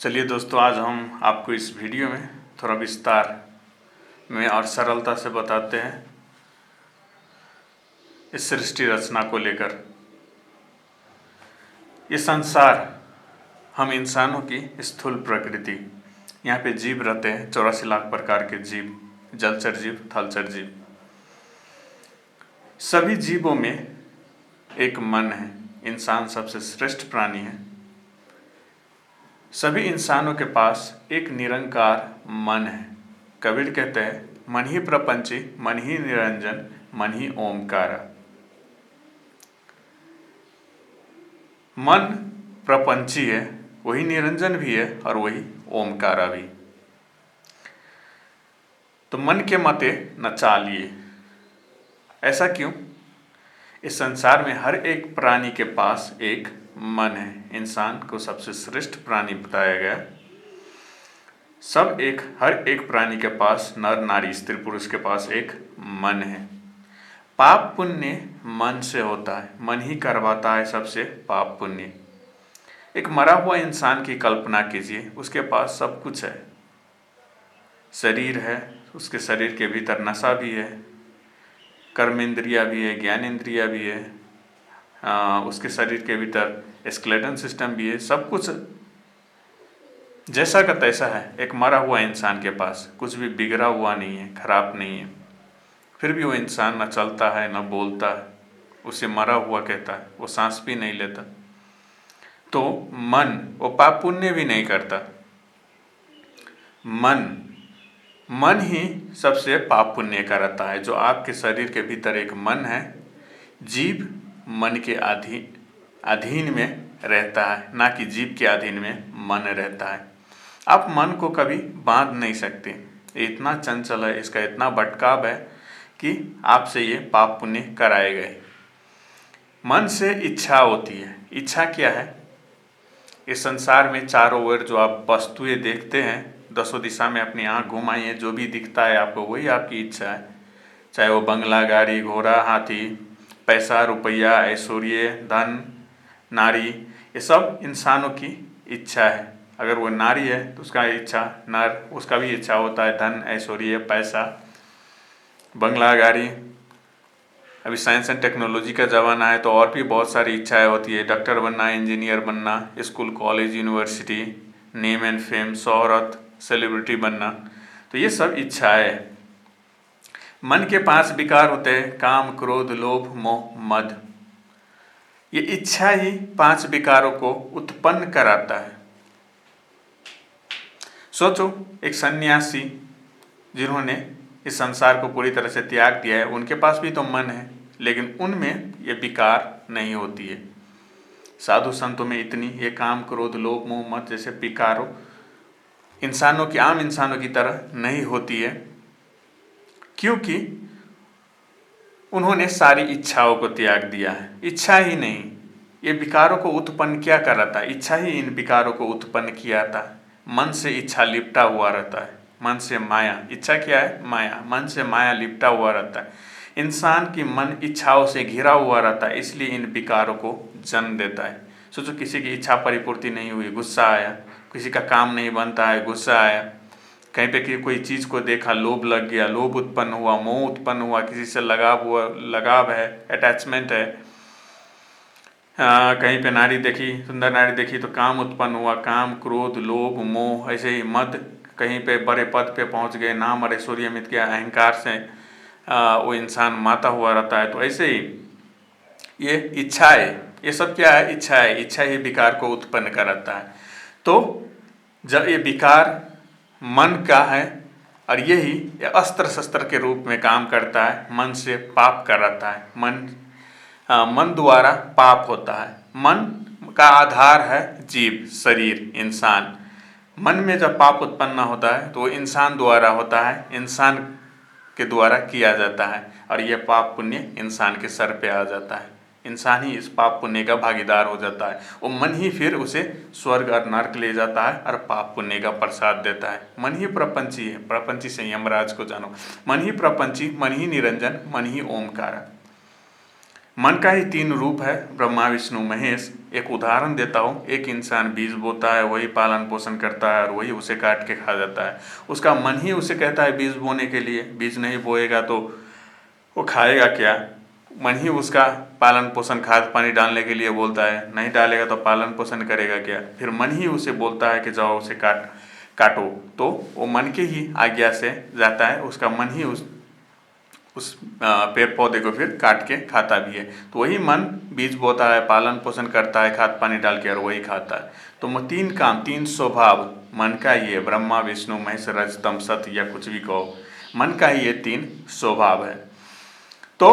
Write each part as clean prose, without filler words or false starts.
चलिए दोस्तों, आज हम आपको इस वीडियो में थोड़ा विस्तार में और सरलता से बताते हैं इस सृष्टि रचना को लेकर। ये संसार, हम इंसानों की स्थूल प्रकृति, यहाँ पे जीव रहते हैं 84 लाख प्रकार के जीव, जलचर जीव, थलचर जीव। सभी जीवों में एक मन है। इंसान सबसे श्रेष्ठ प्राणी है। सभी इंसानों के पास एक निरंकार मन है। कबीर कहते हैं, मन ही प्रपंची, मन ही निरंजन, मन ही ओमकार। मन प्रपंची है, वही निरंजन भी है और वही ओमकारा भी। तो मन के मते न चालिए। ऐसा क्यों? इस संसार में हर एक प्राणी के पास एक मन है। इंसान को सबसे श्रेष्ठ प्राणी बताया गया। हर एक प्राणी के पास, नर नारी स्त्री पुरुष के पास एक मन है। पाप पुण्य मन से होता है। मन ही करवाता है सबसे पाप पुण्य। एक मरा हुआ इंसान की कल्पना कीजिए, उसके पास सब कुछ है। शरीर है, उसके शरीर के भीतर नशा भी है, कर्म इंद्रिया भी है, ज्ञान इंद्रिया भी है, उसके शरीर के भीतर स्केलेटन सिस्टम भी है, सब कुछ जैसा का तैसा है। एक मरा हुआ इंसान के पास कुछ भी बिगड़ा हुआ नहीं है, खराब नहीं है। फिर भी वो इंसान न चलता है, न बोलता है, उसे मरा हुआ कहता है। वो सांस भी नहीं लेता। तो मन, वो पाप पुण्य भी नहीं करता। मन ही सबसे पाप पुण्य कराता है। जो आपके शरीर के भीतर एक मन है, जीव मन के अधीन में रहता है, ना कि जीव के अधीन में मन रहता है। आप मन को कभी बांध नहीं सकते। ये इतना चंचल है, इसका इतना भटकाव है कि आपसे ये पाप पुण्य कराए गए। मन से इच्छा होती है। इच्छा क्या है? इस संसार में चारों ओर जो आप वस्तुएं देखते हैं, दसों दिशा में अपनी आँख घुमाइए, जो भी दिखता है आपको वही आपकी इच्छा है। चाहे वो बंगला, गाड़ी, घोड़ा, हाथी, पैसा, रुपया, ऐश्वर्य, धन, नारी, ये सब इंसानों की इच्छा है। अगर वो नारी है तो उसका इच्छा, नर, उसका भी इच्छा होता है धन, ऐश्वर्य, पैसा, बंगला, गाड़ी। अभी साइंस एंड टेक्नोलॉजी का ज़माना है तो और भी बहुत सारी इच्छाएं होती है। डॉक्टर बनना, इंजीनियर बनना, school, college, university, name and fame, शोहरत, सेलिब्रिटी बनना, तो ये सब इच्छाएं। मन के 5 विकार होते हैं: काम, क्रोध, लोभ, मोह, मद। ये इच्छा ही 5 विकारों को उत्पन्न कराता है। सोचो, एक सन्यासी जिन्होंने इस संसार को पूरी तरह से त्याग दिया है, उनके पास भी तो मन है, लेकिन उनमें ये विकार नहीं होती है। साधु संतों में इतनी ये काम, क्रोध, लोभ, मोह, मद जैसे विकारों आम इंसानों की तरह नहीं होती है, क्योंकि उन्होंने सारी इच्छाओं को त्याग दिया है। इच्छा ही नहीं, ये विकारों को उत्पन्न क्या कर रहा था? इच्छा ही इन विकारों को उत्पन्न किया था। मन से इच्छा लिपटा हुआ रहता है, मन से माया। इच्छा क्या है? माया। मन से माया लिपटा हुआ रहता है। इंसान की मन इच्छाओं से घिरा हुआ रहता है, इसलिए इन विकारों को जन्म देता है। सोचो, किसी की इच्छा परिपूर्ति नहीं हुई, गुस्सा आया। किसी का काम नहीं बनता है, गुस्सा आया। कहीं पे कोई चीज़ को देखा, लोभ लग गया, लोभ उत्पन्न हुआ, मोह उत्पन्न हुआ, किसी से लगाव है, अटैचमेंट है। कहीं पे नारी देखी, सुंदर नारी देखी तो काम उत्पन्न हुआ। काम, क्रोध, लोभ, मोह, ऐसे ही मद। कहीं पे बड़े पद पे पहुंच गए, नाम और ऐश्वर्य मित गया, अहंकार से वो इंसान माता हुआ रहता है। तो ऐसे ही ये इच्छाएं, ये सब क्या है? इच्छाएं। इच्छा ही विकार को उत्पन्न कराता है। तो जब ये विकार मन का है और यही अस्त्र शस्त्र के रूप में काम करता है, मन से पाप कराता है। मन द्वारा पाप होता है। मन का आधार है जीव, शरीर, इंसान। मन में जब पाप उत्पन्न होता है तो वो इंसान द्वारा होता है, इंसान के द्वारा किया जाता है, और यह पाप पुण्य इंसान के सर पे आ जाता है। इंसान ही इस पाप पुण्य का भागीदार हो जाता है। वो मन ही फिर उसे स्वर्ग और नर्क ले जाता है और पाप पुण्य का प्रसाद देता है। मन ही प्रपंची है। प्रपंची से यमराज को जानो। मन ही प्रपंची, मन ही निरंजन, मन ही ओमकार। मन का ही 3 रूप है, ब्रह्मा विष्णु महेश। एक उदाहरण देता हूँ, एक इंसान बीज बोता है, वही पालन पोषण करता है और वही उसे काट के खा जाता है। उसका मन ही उसे कहता है बीज बोने के लिए, बीज नहीं बोएगा तो वो खाएगा क्या। मन ही उसका पालन पोषण खाद पानी डालने के लिए बोलता है, नहीं डालेगा तो पालन पोषण करेगा क्या। फिर मन ही उसे बोलता है कि जाओ उसे काटो, तो वो मन के ही आज्ञा से जाता है, उसका मन ही उस पेड़ पौधे को फिर काट के खाता भी है। तो वही मन बीज बोता है, पालन पोषण करता है, खाद पानी डाल के, और वही खाता है। तो 3 काम, 3 स्वभाव मन का ही है। ब्रह्मा विष्णु महेश रजतम सत या कुछ भी कहो, मन का ही ये 3 स्वभाव है। तो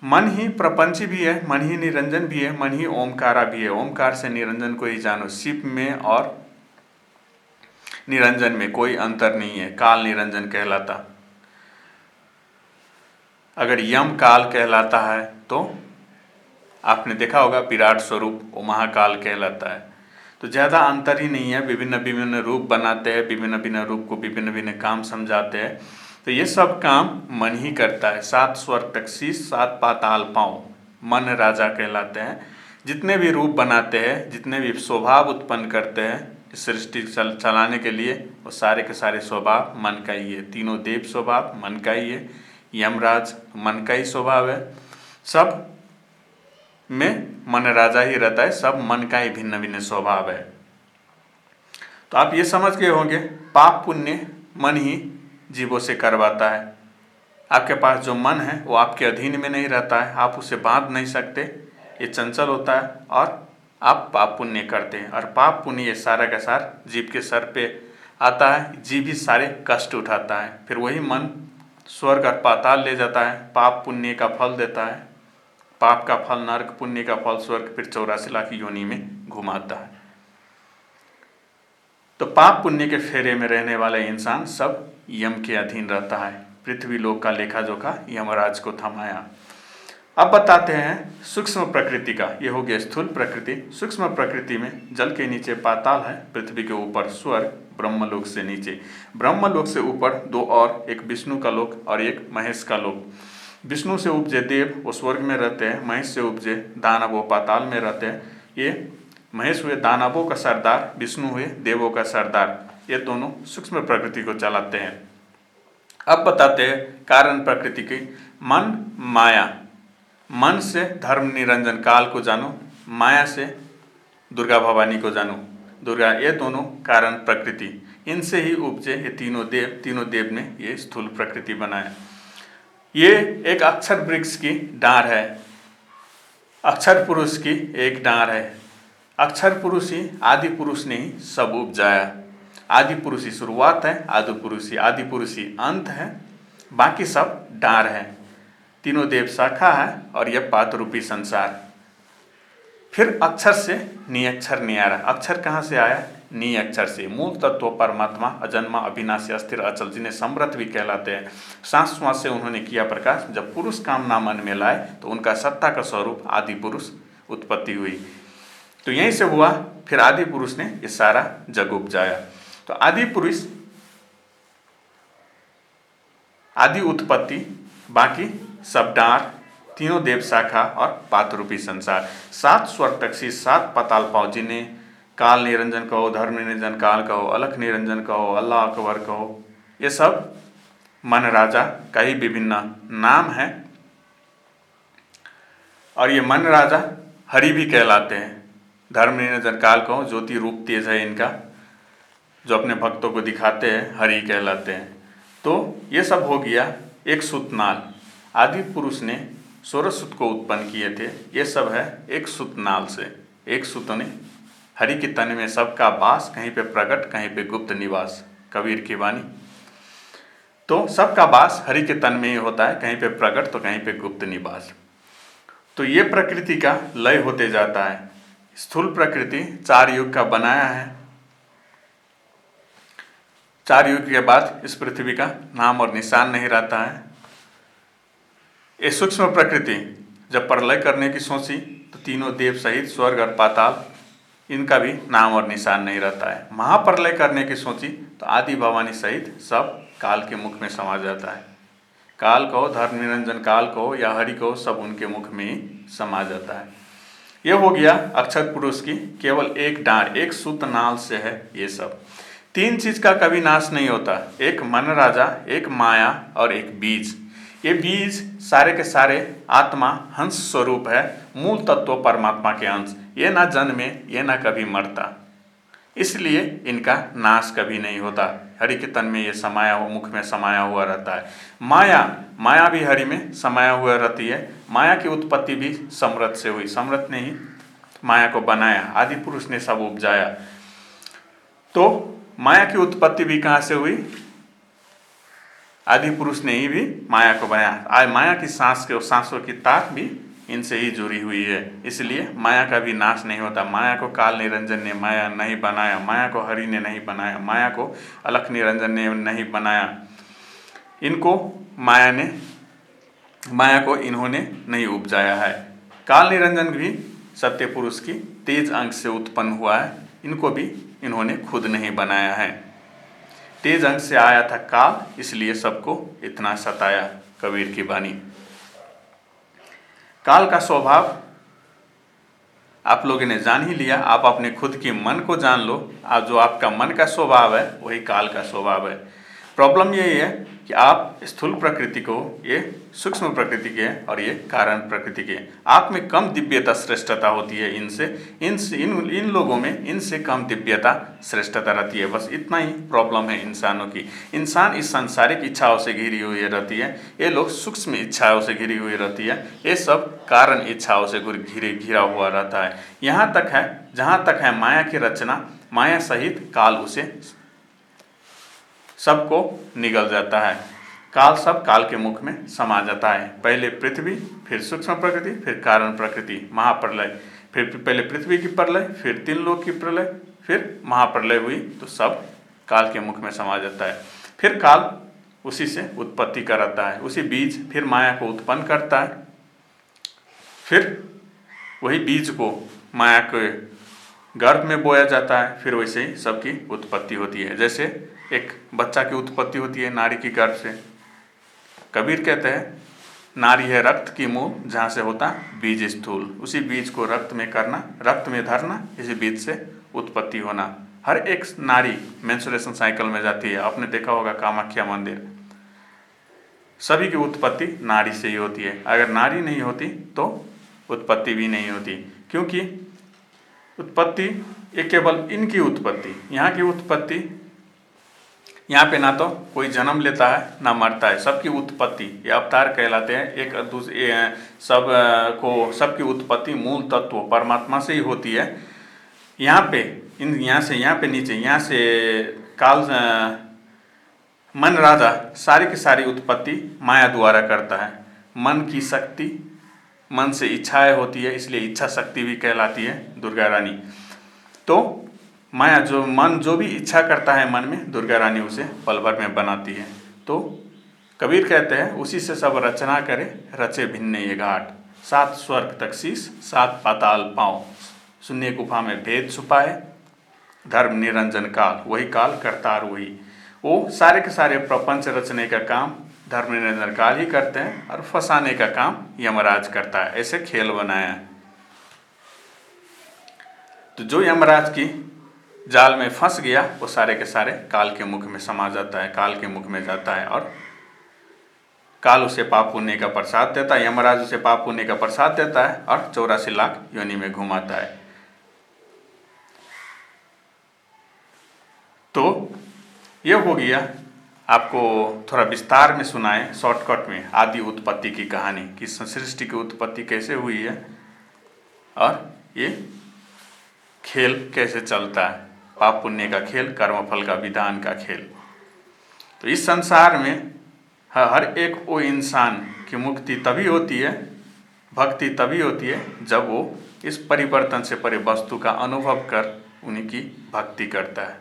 मन ही प्रपंच भी है, मन ही निरंजन भी है, मन ही ओमकारा भी है। ओमकार से निरंजन को ही जानो। शिव में और निरंजन में कोई अंतर नहीं है, काल निरंजन कहलाता। अगर यम काल कहलाता है तो आपने देखा होगा विराट स्वरूप वो महाकाल कहलाता है। तो ज़्यादा अंतर ही नहीं है, विभिन्न विभिन्न रूप बनाते हैं, विभिन्न विभिन्न रूप को विभिन्न विभिन्न काम समझाते हैं। तो ये सब काम मन ही करता है। 7 स्वर्ग तक शीश, 7 पाताल पाँव, मन राजा कहलाते हैं। जितने भी रूप बनाते हैं, जितने भी स्वभाव उत्पन्न करते हैं सृष्टि चलाने के लिए, वो सारे के सारे स्वभाव मन का ही है। तीनों देव स्वभाव मन का ही है, यमराज मन का ही स्वभाव है, सब में मन राजा ही रहता है, सब मन का ही भिन्न भिन्न स्वभाव है। तो आप ये समझ गए होंगे, पाप पुण्य मन ही जीवों से करवाता है। आपके पास जो मन है वो आपके अधीन में नहीं रहता है, आप उसे बांध नहीं सकते, ये चंचल होता है और आप पाप पुण्य करते हैं। और पाप पुण्य ये सारा का सार जीव के सर पे आता है, जीव ही सारे कष्ट उठाता है। फिर वही मन स्वर्ग और पाताल ले जाता है, पाप पुण्य का फल देता है, पाप का फल नरक, पुण्य का फल स्वर्ग, फिर 84 लाख योनि में घुमाता है। तो पाप पुण्य के फेरे में रहने वाला इंसान सब यम के अधीन रहता है। पृथ्वी लोक का लेखा जोखा यमराज को थमाया। अब बताते हैं सूक्ष्म प्रकृति का। ये हो गया स्थूल प्रकृति। सूक्ष्म प्रकृति में जल के नीचे पाताल है, पृथ्वी के ऊपर स्वर्ग, ब्रह्मलोक से नीचे, ब्रह्मलोक से ऊपर 2 और, एक विष्णु का लोक और एक महेश का लोक। विष्णु से उपजे देव वो स्वर्ग में रहते हैं, महेश से उपजे दानव वो पाताल में रहते हैं। ये महेश हुए दानवों का सरदार, विष्णु हुए देवों का सरदार। ये दोनों सूक्ष्म प्रकृति को चलाते हैं। अब बताते हैं कारण प्रकृति की। मन माया, मन से धर्म निरंजन काल को जानो, माया से दुर्गा भवानी को जानो। दुर्गा, ये दोनों कारण प्रकृति, इनसे ही उपजे ये तीनों देव ने ये स्थूल प्रकृति बनाया। ये एक अक्षर वृक्ष की डार है, अक्षर पुरुष की एक डार है। अक्षर पुरुष ही आदि पुरुष ने ही सब उपजाया। आदि पुरुष ही शुरुआत है, आदि पुरुष ही अंत है, बाकी सब डार है। तीनों देव शाखा है और यह पात रूपी संसार। फिर अक्षर से निअक्षर नियारा। अक्षर कहाँ से आया? नी अक्षर से। मूल तत्व परमात्मा अजन्मा अविनाशी अस्थिर अचल, जिन्हें समृत भी कहलाते हैं। सांस श्वास से उन्होंने किया प्रकाश। जब पुरुष कामना मन में लाए तो उनका सत्ता का स्वरूप आदि पुरुष उत्पत्ति हुई। तो यहीं से हुआ, फिर आदि पुरुष ने ये सारा जग उपजाया। तो आदि पुरुष आदि उत्पत्ति, बाकी सब डार, तीनों देव शाखा और पात रूपी संसार। 7 स्वर्ग तक से 7 पाताल पाओ, जिन्हें काल निरंजन कहो, धर्म निरंजन काल कहो, अलख निरंजन कहो, अल्लाह अकबर कहो, ये सब मन राजा का ही विभिन्न नाम है। और ये मन राजा हरि भी कहलाते हैं। धर्म निरंजन काल कहो, ज्योति रूप तेज है इनका, जो अपने भक्तों को दिखाते हैं, हरि कहलाते हैं। तो ये सब हो गया एक सूतनाल। आदि पुरुष ने 16 सूत को उत्पन्न किए थे। ये सब है एक सूतनाल से। एक सूत ने हरि के तन में सबका वास, कहीं पे प्रकट कहीं पे गुप्त निवास, कबीर की वाणी। तो सबका वास हरि के तन में ही होता है, कहीं पे प्रकट तो कहीं पे गुप्त निवास। तो ये प्रकृति का लय होते जाता है। स्थूल प्रकृति 4 युग का बनाया है। 4 युग के बाद इस पृथ्वी का नाम और निशान नहीं रहता है। ये सूक्ष्म प्रकृति जब प्रलय करने की सोची तो तीनों देव सहित स्वर्ग और पाताल, इनका भी नाम और निशान नहीं रहता है। महाप्रलय करने की सोची तो आदि भवानी सहित सब काल के मुख में समा जाता है। काल कहो, धर्म निरंजन काल कहो या हरि कहो, सब उनके मुख में ही समा जाता है। ये हो गया अक्षर पुरुष की केवल एक डांड, एक सूत नाल से है ये सब। तीन चीज का कभी नाश नहीं होता, एक मन राजा, एक माया और एक बीज। ये बीज सारे के सारे आत्मा हंस स्वरूप है, मूल तत्व परमात्मा के अंश। ये ना जन्मे, ये ना कभी मरता, इसलिए इनका नाश कभी नहीं होता। हरि के तन में ये समाया हुआ, मुख में समाया हुआ रहता है। माया भी हरि में समाया हुआ रहती है। माया की उत्पत्ति भी समरथ से हुई, समरथ ने ही माया को बनाया, आदि पुरुष ने सब उपजाया। तो माया की उत्पत्ति भी कहाँ से हुई? आदि पुरुष ने ही भी माया को बनाया। आज माया की सांसों की ताक भी इनसे ही जुड़ी हुई है, इसलिए माया का भी नाश नहीं होता। माया को काल निरंजन ने माया नहीं बनाया, माया को हरि ने नहीं बनाया, माया को अलख निरंजन ने नहीं बनाया। इनको माया को इन्होंने नहीं उपजाया है। काल निरंजन भी सत्य पुरुष की तेज अंग से उत्पन्न हुआ है, इनको भी इन्होंने खुद नहीं बनाया है। तेज अंग से आया था काल, इसलिए सबको इतना सताया। कबीर की वाणी। काल का स्वभाव आप लोगों ने जान ही लिया। आप अपने खुद की मन को जान लो। आप जो आपका मन का स्वभाव है वही काल का स्वभाव है। प्रॉब्लम यही है कि आप स्थूल प्रकृति को, ये सूक्ष्म प्रकृति के और ये कारण प्रकृति के, आप में कम दिव्यता श्रेष्ठता होती है। इन लोगों में इनसे कम दिव्यता श्रेष्ठता रहती है। बस इतना ही प्रॉब्लम है इंसानों की। इंसान इस सांसारिक इच्छाओं से घिरी हुई रहती है, ये लोग सूक्ष्म इच्छाओं से घिरी हुई रहती है, ये सब कारण इच्छाओं से घिरा हुआ रहता है। यहाँ तक है, जहाँ तक है माया की रचना, माया सहित काल उसे सबको निगल जाता है। काल के मुख में समा जाता है। पहले पृथ्वी, फिर सूक्ष्म प्रकृति, फिर कारण प्रकृति, महाप्रलय, फिर पहले पृथ्वी की प्रलय, फिर तीन लोक की प्रलय, फिर महाप्रलय हुई तो सब काल के मुख में समा जाता है। फिर काल उसी से उत्पत्ति कराता है, उसी बीज फिर माया को उत्पन्न करता है, फिर वही बीज को माया के गर्भ में बोया जाता है, फिर वैसे ही सबकी उत्पत्ति होती है। जैसे एक बच्चा की उत्पत्ति होती है नारी की गर्भ से। कबीर कहते हैं नारी है रक्त की मूल, जहाँ से होता बीज स्थूल। उसी बीज को रक्त में करना, रक्त में धरना, इसी बीज से उत्पत्ति होना। हर एक नारी मेंस्ट्रुएशन साइकिल में जाती है। आपने देखा होगा कामाख्या मंदिर, सभी की उत्पत्ति नारी से ही होती है। अगर नारी नहीं होती तो उत्पत्ति भी नहीं होती, क्योंकि उत्पत्ति ये केवल इनकी उत्पत्ति, यहाँ की उत्पत्ति, यहाँ पे ना तो कोई जन्म लेता है ना मरता है। सबकी उत्पत्ति, ये अवतार कहलाते हैं। एक दूसरे सबकी उत्पत्ति मूल तत्व परमात्मा से ही होती है। यहाँ पे यहाँ पे नीचे, यहाँ से काल मन राजा सारी की सारी उत्पत्ति माया द्वारा करता है। मन की शक्ति, मन से इच्छाएं होती है, इसलिए इच्छा शक्ति भी कहलाती है दुर्गा रानी। तो माया मन जो भी इच्छा करता है मन में, दुर्गा रानी उसे पल भर में बनाती है। तो कबीर कहते हैं उसी से सब रचना करे, रचे भिन्न ये घाट, 7 स्वर्ग तक शीश, 7 पाताल पाँव, शून्य गुफा में भेद छुपाए, धर्म निरंजन काल, वही काल करतार वही। वो सारे के सारे प्रपंच रचने का काम धर्म निरंजन काल ही करते हैं और फंसाने का काम यमराज करता है। ऐसे खेल बनाया है। तो जो यमराज की जाल में फंस गया वो सारे के सारे काल के मुख में समा जाता है, काल के मुख में जाता है, और काल उसे पाप पुण्य का प्रसाद देता है, यमराज उसे पाप पुण्य का प्रसाद देता है और 84 लाख योनि में घुमाता है। तो ये हो गया, आपको थोड़ा विस्तार में सुनाए, शॉर्टकट में आदि उत्पत्ति की कहानी कि सृष्टि की उत्पत्ति कैसे हुई है और ये खेल कैसे चलता है, पाप पुण्य का खेल, कर्मफल का विधान का खेल। तो इस संसार में हर एक वो इंसान की मुक्ति तभी होती है, भक्ति तभी होती है जब वो इस परिवर्तन से परे वस्तु का अनुभव कर उनकी भक्ति करता है।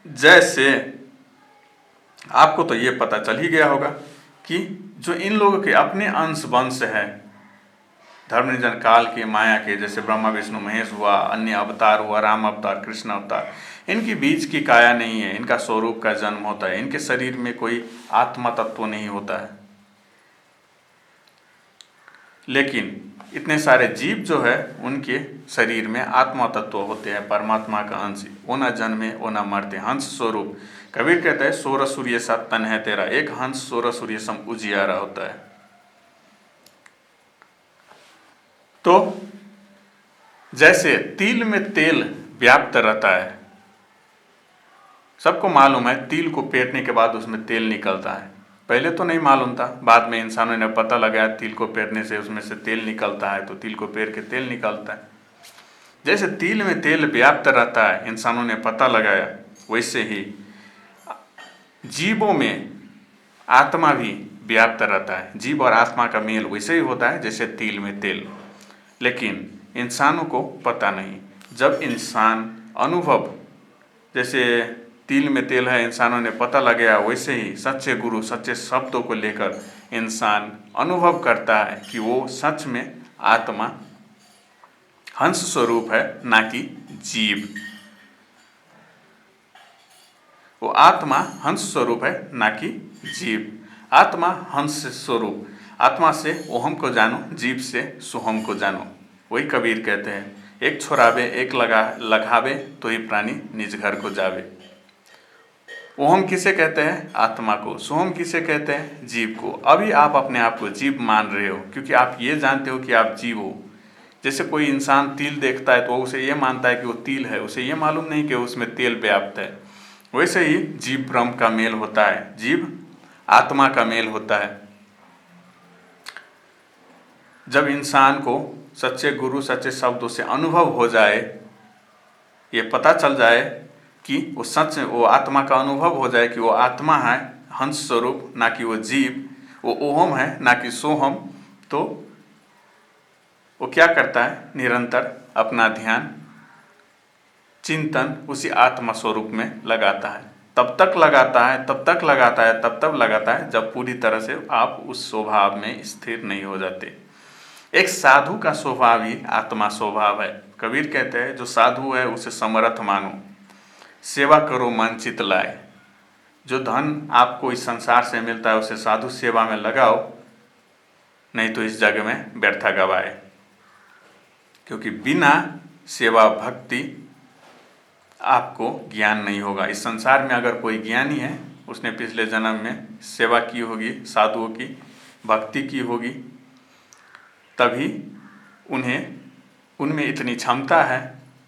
जैसे आपको तो ये पता चल ही गया होगा कि जो इन लोगों के अपने अंश वंश है, धर्मनिरंजन काल के माया के, जैसे ब्रह्मा विष्णु महेश हुआ, अन्य अवतार हुआ, राम अवतार, कृष्ण अवतार, इनकी बीज की काया नहीं है, इनका स्वरूप का जन्म होता है, इनके शरीर में कोई आत्मा तत्व नहीं होता है। लेकिन इतने सारे जीव जो है उनके शरीर में आत्मा तत्व होते हैं, परमात्मा का अंश। वो न जन्मे वो न मरते, हंस स्वरूप। कबीर कहते हैं 16 सूर्य सा तन है तेरा, एक हंस 16 सूर्य सम उजियारा होता है। तो जैसे तिल में तेल व्याप्त रहता है, सबको मालूम है तिल को पेरने के बाद उसमें तेल निकलता है। पहले तो नहीं मालूम था, बाद में इंसानों ने पता लगाया तिल को पेरने से उसमें से तेल निकलता है, तो तिल को पेर के तेल निकलता है। जैसे तिल में तेल व्याप्त रहता है, इंसानों ने पता लगाया, वैसे ही जीवों में आत्मा भी व्याप्त रहता है। जीव और आत्मा का मेल वैसे ही होता है जैसे तिल में तेल, लेकिन इंसानों को पता नहीं। जब इंसान अनुभव, जैसे तिल में तेल है, इंसानों ने पता लगाया, वैसे ही सच्चे गुरु सच्चे शब्दों को लेकर इंसान अनुभव करता है कि वो सच में आत्मा हंस स्वरूप है, ना कि जीव। वो आत्मा हंस स्वरूप है, ना कि जीव। आत्मा हंस स्वरूप, आत्मा से ओहम को जानो, जीव से सोहम को जानो। वही कबीर कहते हैं, एक छोड़ावे एक लगावे, तो ही प्राणी निज घर को जावे। ओहम किसे कहते हैं? आत्मा को। सोहम किसे कहते हैं? जीव को। अभी आप अपने आप को जीव मान रहे हो, क्योंकि आप ये जानते हो कि आप जीव हो। जैसे कोई इंसान तिल देखता है तो उसे ये मानता है कि वो तिल है, उसे ये मालूम नहीं कि उसमें तेल व्याप्त है। वैसे ही जीव ब्रह्म का मेल होता है, जीव आत्मा का मेल होता है। जब इंसान को सच्चे गुरु सच्चे शब्दों से अनुभव हो जाए, ये पता चल जाए कि वो सच में वो आत्मा का अनुभव हो जाए कि वो आत्मा है हंस स्वरूप, ना कि वो जीव, वो ओहम है ना कि सोहम, तो वो क्या करता है? निरंतर अपना ध्यान चिंतन उसी आत्मा स्वरूप में लगाता है। तब तक लगाता है, तब तक लगाता है, तब तक लगाता है जब पूरी तरह से आप उस स्वभाव में स्थिर नहीं हो जाते। एक साधु का स्वभाव ही आत्मा स्वभाव है। कबीर कहते हैं जो साधु है उसे समर्थ मानो, सेवा करो मन चित लाए। जो धन आपको इस संसार से मिलता है उसे साधु सेवा में लगाओ, नहीं तो इस जग में व्यर्थ गवाए। क्योंकि बिना सेवा भक्ति आपको ज्ञान नहीं होगा। इस संसार में अगर कोई ज्ञानी है, उसने पिछले जन्म में सेवा की होगी, साधुओं की भक्ति की होगी, तभी उनमें इतनी क्षमता है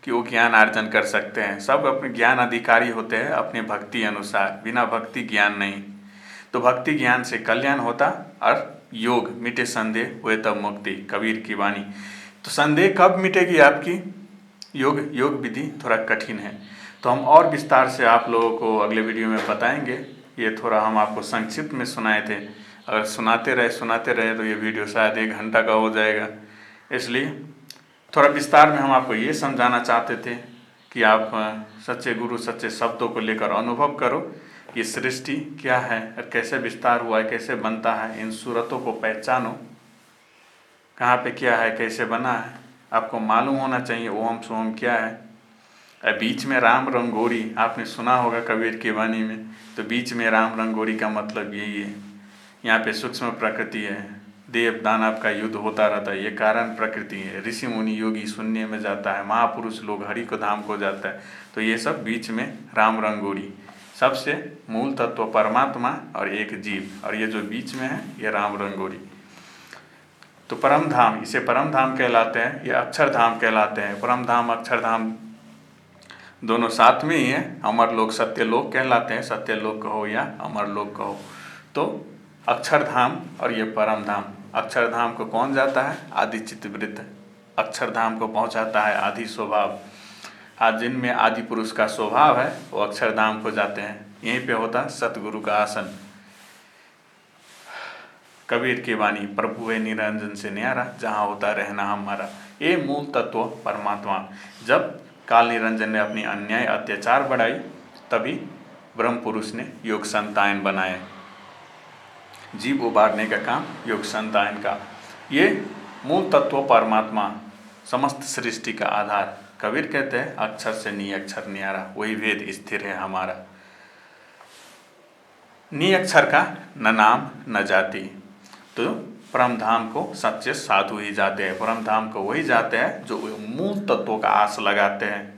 कि वो ज्ञान अर्जन कर सकते हैं। सब अपने ज्ञान अधिकारी होते हैं अपने भक्ति अनुसार, बिना भक्ति ज्ञान नहीं। तो भक्ति ज्ञान से कल्याण होता, और योग मिटे संदेह हुए तब मुक्ति, कबीर की वाणी। तो संदेह कब मिटेगी आपकी? योग विधि थोड़ा कठिन है, तो हम और विस्तार से आप लोगों को अगले वीडियो में बताएंगे। ये थोड़ा हम आपको संक्षिप्त में सुनाए थे, अगर सुनाते रहे तो ये वीडियो शायद 1 घंटा का हो जाएगा। इसलिए थोड़ा विस्तार में हम आपको ये समझाना चाहते थे कि आप सच्चे गुरु सच्चे शब्दों को लेकर अनुभव करो, ये सृष्टि क्या है और कैसे विस्तार हुआ है, कैसे बनता है, इन सूरतों को पहचानो, कहाँ पे क्या है, कैसे बना है, आपको मालूम होना चाहिए ओम सोम क्या है। बीच में राम रंगोरी, आपने सुना होगा कबीर की वाणी में, तो बीच में राम रंगोरी का मतलब यही है। यहाँ पे सूक्ष्म प्रकृति है, देव दानव का युद्ध होता रहता है, ये कारण प्रकृति है। ऋषि मुनि योगी शून्य में जाता है, महापुरुष लोग हरि को धाम को जाता है, तो ये सब बीच में राम रंगोरी। सबसे मूल तत्व परमात्मा और एक जीव, और ये जो बीच में है ये राम रंगोरी। तो परम धाम, इसे परम धाम कहलाते हैं, ये अक्षरधाम कहलाते हैं। परम धाम अक्षरधाम दोनों साथ में ही हैं। अमर लोक सत्यलोक कहलाते हैं, सत्यलोक कहो या अमर लोक कहो। तो अक्षरधाम और ये परम धाम। अक्षरधाम को कौन जाता है? आदि चित्तवृत्त। अक्षरधाम को पहुंचाता है आदि स्वभाव। आज जिनमें आदि पुरुष का स्वभाव है वो अक्षरधाम को जाते हैं। यहीं पे होता सतगुरु का आसन। कबीर की वाणी, प्रभु है निरंजन से न्यारा, जहाँ होता रहना हमारा। ये मूल तत्व परमात्मा। जब काल निरंजन ने अपनी अन्याय अत्याचार बढ़ाई, तभी ब्रह्म पुरुष ने योग संतायन बनाए। जीव उबारने का काम योग संतायन का। ये मूल तत्व परमात्मा समस्त सृष्टि का आधार। कबीर कहते हैं अक्षर से नी अक्षर न्यारा, वही वेद स्थिर है हमारा। नी अक्षर का न नाम न जाति। तो परम धाम को सच्चे साधु ही जाते हैं। परम धाम को वही जाते हैं जो मूल तत्वों का आस लगाते हैं।